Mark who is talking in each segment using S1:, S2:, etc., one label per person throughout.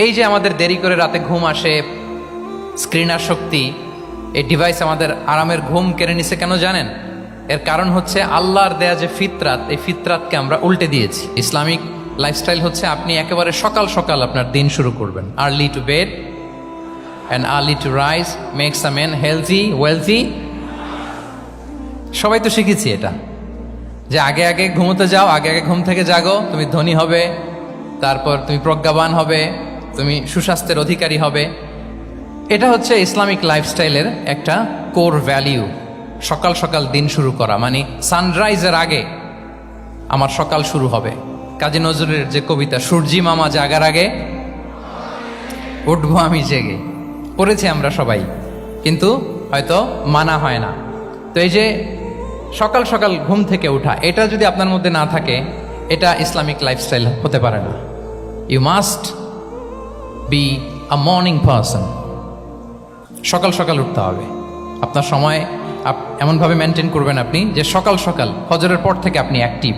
S1: এই যে আমাদের দেরি করে রাতে ঘুম আসে, স্ক্রিন আসক্তি, এই ডিভাইস আমাদের আরামের ঘুম কেড়ে নিছে কেন জানেন? এর কারণ হচ্ছে আল্লাহর দেয়া যে ফিতরাত, এই ফিতরাতকে আমরা উল্টে দিয়েছি। ইসলামিক লাইফস্টাইল হচ্ছে আপনি একেবারে সকাল সকাল আপনার দিন শুরু করবেন। Early to bed and early to rise makes a man healthy wealthy. সবাই তো শিখেছি এটা, যে আগে আগে ঘুমোতে যাও, আগে আগে ঘুম থেকে জাগো, তুমি ধনী হবে, তারপর তুমি প্রজ্ঞাবান হবে, তুমি সুস্বাস্থ্যের অধিকারী হবে। এটা হচ্ছে ইসলামিক লাইফস্টাইলের একটা কোর ভ্যালিউ। সকাল সকাল দিন শুরু করা মানে সানরাইজের আগে আমার সকাল শুরু হবে। কাজী নজরুলের যে কবিতা, সূর্যি মামা জাগার আগে উঠবো আমি জেগে, পড়েছি আমরা সবাই, কিন্তু হয়তো মানা হয় না। তো এই যে সকাল সকাল ঘুম থেকে ওঠা, এটা যদি আপনার মধ্যে না থাকে, এটা ইসলামিক লাইফস্টাইল হতে পারে না। You must be a morning person. সকাল সকাল উঠতে হবে। আপনার সময় এমনভাবে মেনটেন করবেন আপনি যে সকাল সকাল ফজরের পর থেকে আপনি অ্যাক্টিভ।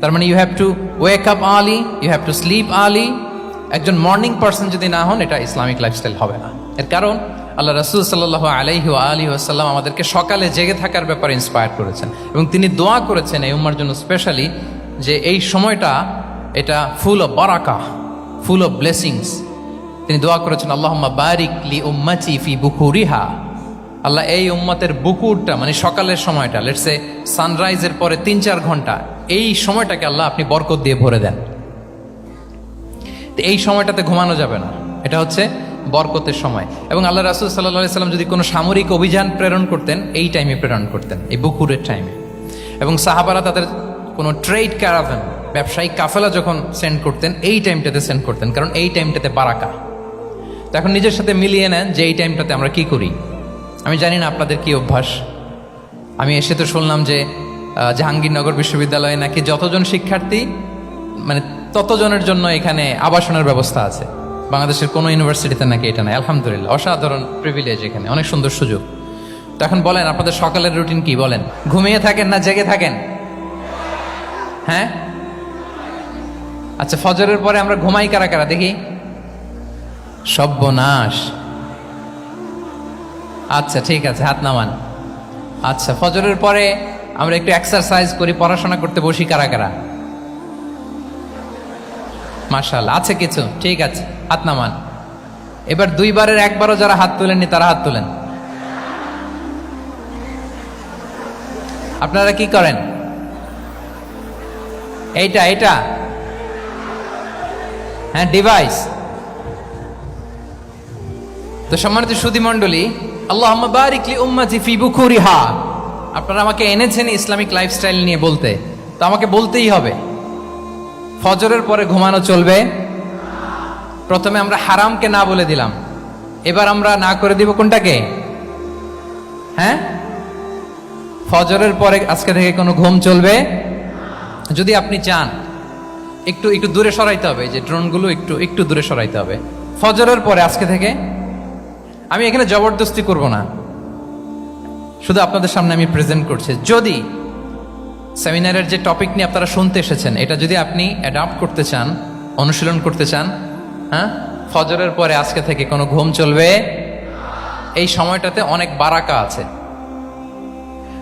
S1: তার মানে you have to wake up early, you have to sleep early. একজন মর্নিং পারসন যদি না হন, এটা ইসলামিক লাইফস্টাইল হবে না। এর কারণ আল্লাহ রাসূল সাল্লাল্লাহু আলাইহি ওয়া আলিহি ওয়াসাল্লাম আমাদেরকে সকালে জেগে থাকার ব্যাপারে ইন্সপায়ার করেছেন, এবং তিনি দোয়া করেছেন এই উম্মার জন্য স্পেশালি, যে এই সময়টা এটা ফুল অফ বারাকা, ফুল অফ ব্লেসিংস। তিনি দোয়া করেছেন, আল্লাহুম্মা বারিক লি উম্মতি ফি বুকুরিহা। আল্লাহ এই উম্মতের বুকুরটা মানে সকালের সময়টা, লেটস সে সানরাইজের পরে ৩-৪ ঘন্টা, এই সময়টাকে আল্লাহ আপনি বরকত দিয়ে ভরে দেন। এই সময়টাতে ঘুমানো যাবে না, এটা হচ্ছে বরকতের সময়। এবং আল্লাহ রাসূল সাল্লাল্লাহু আলাইহি সাল্লাম যদি কোনো সামরিক অভিযান প্রেরণ করতেন, এই টাইমে প্রেরণ করতেন, এই বুকুরের টাইমে। এবং সাহাবারা তাদের কোনো ট্রেড ক্যারাভ্যান, ব্যবসায়িক কাফেলা যখন সেন্ড করতেন, এই টাইমটাতে সেন্ড করতেন, কারণ এই টাইমটাতে বারাকা। তো এখন নিজের সাথে মিলিয়ে নেন যে এই টাইমটাতে আমরা কি করি। আমি জানি না আপনাদের কি অভ্যাস। আমি এসে তো শুনলাম যে জাহাঙ্গীরনগর বিশ্ববিদ্যালয়ে নাকি যতজন শিক্ষার্থী, মানে ততজনের জন্য এখানে আবাসনের ব্যবস্থা আছে। বাংলাদেশের কোনো ইউনিভার্সিটিতে নাকি এটা নাই। আলহামদুলিল্লাহ, অসাধারণ প্রিভিলেজ, এখানে অনেক সুন্দর সুযোগ। তো এখন বলেন, আপনাদের সকালের রুটিন কি? বলেন, ঘুমিয়ে থাকেন না জেগে থাকেন? হ্যাঁ, আচ্ছা, ফজরের পরে আমরা ঘুমাই কারা কারা দেখি? সর্বনাশ। আচ্ছা ঠিক আছে, হাত নামান। আচ্ছা, ফজরের পরে আমরা একটু এক্সারসাইজ করি, পড়াশোনা করতে বসি কারা কারা? মাশাআল্লাহ, আছে কিছু, ঠিক আছে, হাত নামান। এবার 2 বারের 1 বারও যারা হাত তোলেননি তারা হাত তোলেন। আপনারা কি করেন? এইটা হ্যাঁ, ডিভাইস। তো সম্মানিত সুধী মণ্ডলী, আল্লাহুম্মা বারিক লি উম্মতি ফি বুকুরিহা। আপনারা আমাকে এনেছেন ইসলামিক লাইফস্টাইল নিয়ে বলতে, তো আমাকে বলতেই হবে, ফজরের পরে ঘুমানো চলবে। প্রথমে আমরা হারামকে না বলে দিলাম, এবার আমরা না করে দিব কোনটাকে? হ্যাঁ, ফজরের পরে আজকে থেকে কোনো ঘুম চলবে। যদি আপনি চান, একটু দূরে সরাইতে হবে, যে ড্রোনগুলো একটু দূরে সরাইতে হবে। ফজরের পরে আজকে থেকে আমি এখানে জবরদস্তি করব না, শুধু আপনাদের সামনে আমি প্রেজেন্ট করছি। যদি সেমিনারের যে টপিক নিয়ে আপনারা শুনতে এসেছেন, এটা যদি আপনি অ্যাডাপ্ট করতে চান, অনুশীলন করতে চান, হ্যাঁ, ফজরের পরে আজকে থেকে কোনো ঘুম চলবে। এই সময়টাতে অনেক বারাকা আছে।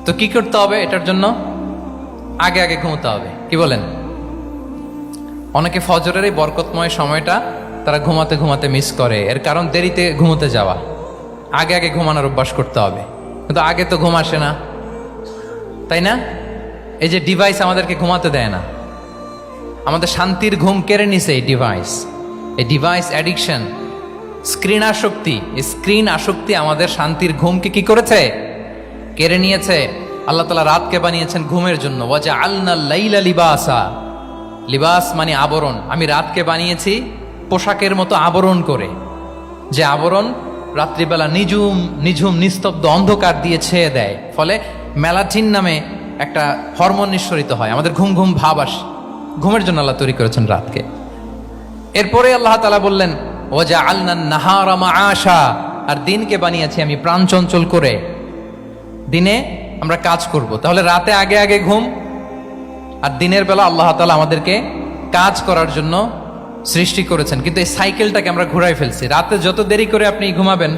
S1: তো কি করতে হবে? এটার জন্য আগে আগে ঘুমোতে হবে। কি বলেন? অনেকে ফজরের এই বরকতময় সময়টা তারা ঘুমাতে ঘুমাতে মিস করে। এর কারণ দেরিতে ঘুমোতে যাওয়া। আগে আগে ঘুমানোর অভ্যাস করতে হবে, কিন্তু আগে তো ঘুম আসে না, তাই না? এই যে ডিভাইস আমাদেরকে ঘুমাতে দেয় না, আমাদের শান্তির ঘুম কেড়ে নিছে এই ডিভাইস। এই ডিভাইস অ্যাডিকশন, স্ক্রিন আসক্তি, এই স্ক্রিন আসক্তি আমাদের শান্তির ঘুমকে কি করেছে? কেড়ে নিয়েছে। আল্লাহ তাআলা রাতকে বানিয়েছেন ঘুমের জন্য। ওয়াজআলনা লাইলা লিবাসা। লিবাস মানে আবরণ। আমি রাতকে বানিয়েছি পোশাকের মতো আবরণ করে, যে আবরণ রাত্রিবেলা নিঝুম নিস্তব্ধ অন্ধকার দিয়ে ছেয়ে দেয়। ফলে মেলাটিন নামে একটা হরমোন নিঃসরিত হয়, আমাদের ঘুম ঘুম ভাব আসে। ঘুমের জন্য আল্লাহ তৈরি করেছেন রাতকে। এরপরে আল্লাহ তাআলা বললেন, ওয়াজআলনা নাহারা মাআশা। আর দিনকে বানিয়েছি আমি প্রাণ চঞ্চল করে, দিনে আমরা কাজ করব। তাহলে রাতে আগে আগে ঘুম, আর দিনের বেলা আল্লাহ তাআলা আমাদেরকে কাজ করার জন্য সৃষ্টি করেছেন, কিন্তু এই সাইকেলটাকে আমরা ঘুরাই ফেলছি। রাতে যত দেরি করে আপনি ঘুমাবেন,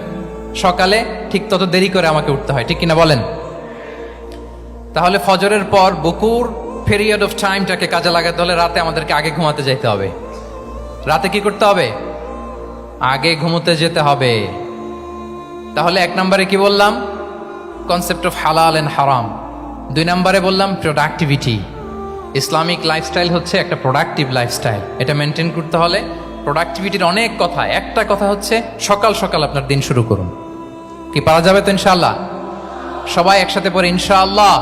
S1: সকালে ঠিক তত দেরি করে আমাকে উঠতে হয়, ঠিক কিনা বলেন? তাহলে ফজরের পর বকুর পিরিয়ড অফ টাইমটাকে কাজে লাগাতে হলে রাতে আমাদেরকে আগে ঘুমাতে যেতে হবে। রাতে কি করতে হবে? আগে ঘুমোতে যেতে হবে। তাহলে 1 নম্বরে কি বললাম? কনসেপ্ট অফ হালাল এন্ড হারাম। 2 নম্বরে বললাম প্রোডাক্টিভিটি। ইসলামিক লাইফস্টাইল হচ্ছে একটা প্রোডাক্টিভ লাইফস্টাইল। এটা মেনটেন করতে হলে প্রোডাক্টিভিটির অনেক কথা। একটা কথা হচ্ছে সকাল সকাল আপনার দিন শুরু করুন। কি পারা যাবে তো ইনশাআল্লাহ? সবাই একসাথে পড়ে ইনশাআল্লাহ।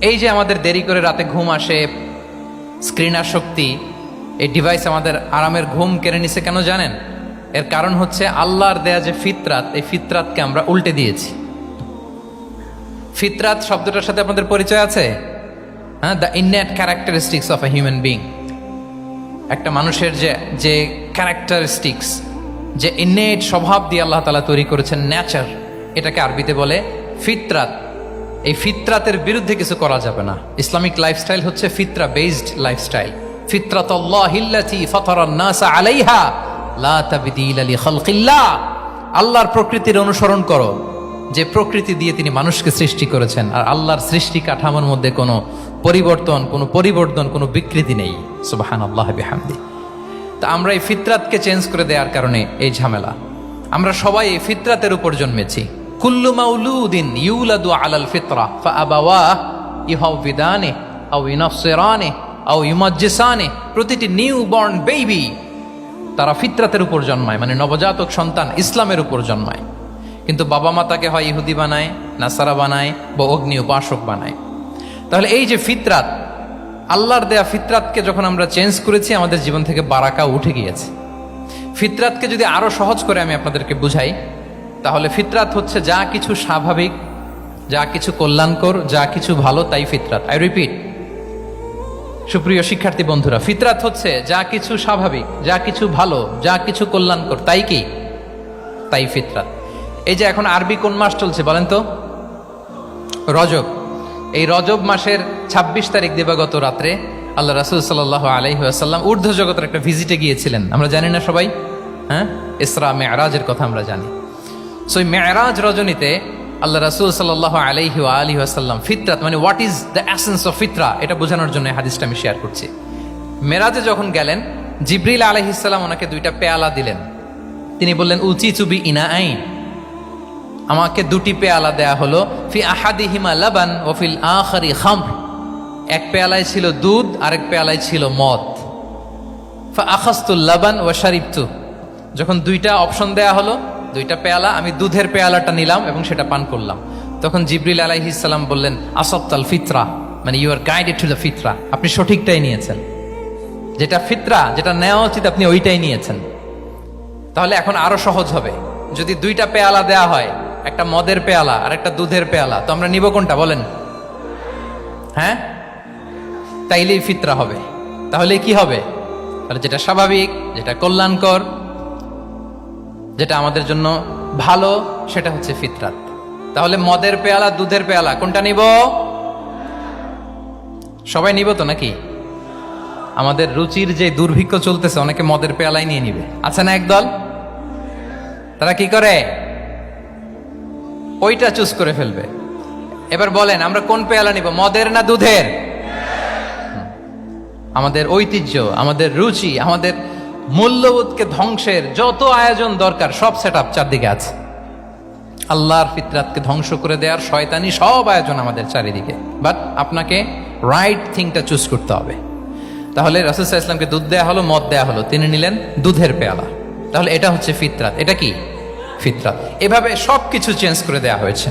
S1: এই যে আমাদের দেরি করে রাতে ঘুম আসে, স্ক্রিন আসক্তি, এই ডিভাইস আমাদের আরামের ঘুম কেড়ে নিছে কেন জানেন? এর কারণ হচ্ছে আল্লাহর দেয়া যে ফিতরাত, এই ফিতরাতকে আমরা উল্টে দিয়েছি। ফিতরাত শব্দটার সাথে আপনাদের পরিচয় আছে? হ্যাঁ, the innate characteristics of a human being. একটা মানুষের যে ক্যারেক্টারিস্টিক্স, যে ইননেট স্বভাব দিয়ে আল্লাহ তাআলা তৈরি করেছেন, নেচার, এটাকে আরবিতে বলে ফিতরাত। এই ফিতরাতের বিরুদ্ধে কিছু করা যাবে না। ইসলামিক লাইফস্টাইল হচ্ছে ফিতরা বেসড লাইফস্টাইল। ফিতরাতাল্লাহিল্লাতী ফাতারান নাস আলাইহা লা তাবদীলা লিখালকিল্লাহ। আল্লাহর প্রকৃতির অনুসরণ করো, যে প্রকৃতি দিয়ে তিনি মানুষকে সৃষ্টি করেছেন। আর আল্লাহর সৃষ্টি কাঠামোর মধ্যে কোনো পরিবর্তন, কোনো বিকৃতি নেই। সুবহানাল্লাহ বিহামদি। তা আমরা এই ফিতরাতকে চেঞ্জ করে দেওয়ার কারণে এই ঝামেলা। আমরা সবাই এই ফিতরাতের উপর জন্মেছি। কুল্লু মাউলুদিন ইউলাদু আলাল ফিতরা ফাআবাওয়াহ ইউহাউবিদানে আও ইউনাসসিরানে আও ইউমাজ্জিসানে। প্রতিটি নিউ বর্ন বেবি তারা ফিতরাতের উপর জন্মায়, মানে নবজাতক সন্তান ইসলামের উপর জন্মায়। কিন্তু বাবা মা তাকে হয় ইহুদি বানায়, নাসারা বানায়, বা অগ্নি উপাসক বানায়। তাহলে এই যে ফিতরাত, আল্লাহর দেয়া ফিতরাতকে যখন আমরা চেঞ্জ করেছি, আমাদের জীবন থেকে বারাকা উঠে গিয়েছে। ফিতরাতকে যদি আরো সহজ করে আমি আপনাদেরকে বুঝাই, তাহলে ফিতরাত হচ্ছে যা কিছু স্বাভাবিক, যা কিছু কল্যাণকর, যা কিছু ভালো, তাই ফিতরাত। আই রিপিট, সুপ্রিয় শিক্ষার্থী বন্ধুরা, ফিতরাত হচ্ছে যা কিছু স্বাভাবিক, যা কিছু ভালো, যা কিছু কল্যাণকর, তাই কি? তাই ফিতরাত। এই যে এখন আরবি কোন মাস চলছে বলেন তো? রজব। এই রজব মাসের 26 তারিখ দিবাগত রাত্রে আল্লাহ রাসূল সাল্লাল্লাহু আলাইহি ওয়াসাল্লাম ঊর্ধ্ব জগতের একটা ভিজিটে গিয়েছিলেন। আমরা জানি না সবাই? হ্যাঁ, ইসরা মেরাজের কথা আমরা জানি। সো এই মেরাজ রজনীতে আল্লাহ রাসূল সাল্লাল্লাহু আলাইহি ওয়া আলিহি ওয়াসাল্লাম ফিতরাত, মানে what is the essence of ফিতরা, এটা বোঝানোর জন্য হাদিসটা আমি শেয়ার করছি। মেরাজে যখন গেলেন, জিবরিল আলাইহিস সালাম ওনাকে 2টা পেয়ালা দিলেন। তিনি বললেন উচিচু বি ইনাআইন, আমাকে 2টি পেয়ালা দেয়া হলো। ফি আহাদিহিমা লাবান ওয়া ফিল আখারি খামর। এক পেয়ালায় ছিল দুধ, আরেক পেয়ালায় ছিল মদ। ফা আখাযতুল লাবান ওয়া শারিবতু। যখন 2টা অপশন দেয়া হলো, 2টা পেয়ালা, আমি দুধের পেয়ালাটা নিলাম এবং সেটা পান করলাম। তখন জিবরিল আলাইহিস সালাম বললেন আসাবতাল ফিতরা, মানে you are guided to the ফিতরা। আপনি সঠিকটাই নিয়েছেন, যেটা ফিতরা, যেটা নেওয়া উচিত, আপনি ওইটাই নিয়েছেন। তাহলে এখন আরো সহজ হবে। যদি 2টা পেয়ালা দেয়া হয়, একটা মদের পেয়ালা আর একটা দুধের পেয়ালা, তো আমরা নিব কোনটা বলেন? হ্যাঁ, তাইলেই ফিতরা হবে। তাহলে কি হবে? তাহলে যেটা স্বাভাবিক, যেটা কল্যাণকর, যেটা আমাদের জন্য ভালো, সেটা হচ্ছে ফিতরাত। তাহলে মদের পেয়ালা, দুধের পেয়ালা, কোনটা নিব? সবাই নিব তো নাকি? আমাদের রুচির যে দুর্ভিক্ষ চলতেছে, অনেকে মদের পেয়ালাই নিয়ে নিবে। আছে না একদল? তারা কি করে? ওইটা চুজ করে ফেলবে। এবার বলেন আমরা কোন পেয়ালা নিব, মদের না দুধের? আমাদের ঐতিহ্য, আমাদের রুচি, আমাদের মূল্যবোধকে ধ্বংসের যত আয়োজন দরকার, সব সেটআপ চারদিকে আছে। আল্লাহর ফিতরাতকে ধ্বংস করে দেওয়ার শয়তানি সব আয়োজন আমাদের চারিদিকে। বাট আপনাকে রাইট থিংটা চুজ করতে হবে। তাহলে রাসূল সাল্লাল্লাহু আলাইহি ওয়াসাল্লামকে দুধ দেয়া হলো, মদ দেয়া হলো, তিনি নিলেন দুধের পেয়ালা। তাহলে এটা হচ্ছে ফিতরাত। এটা কি? ফিতরাত। এভাবে সবকিছু চেঞ্জ করে দেয়া হয়েছে।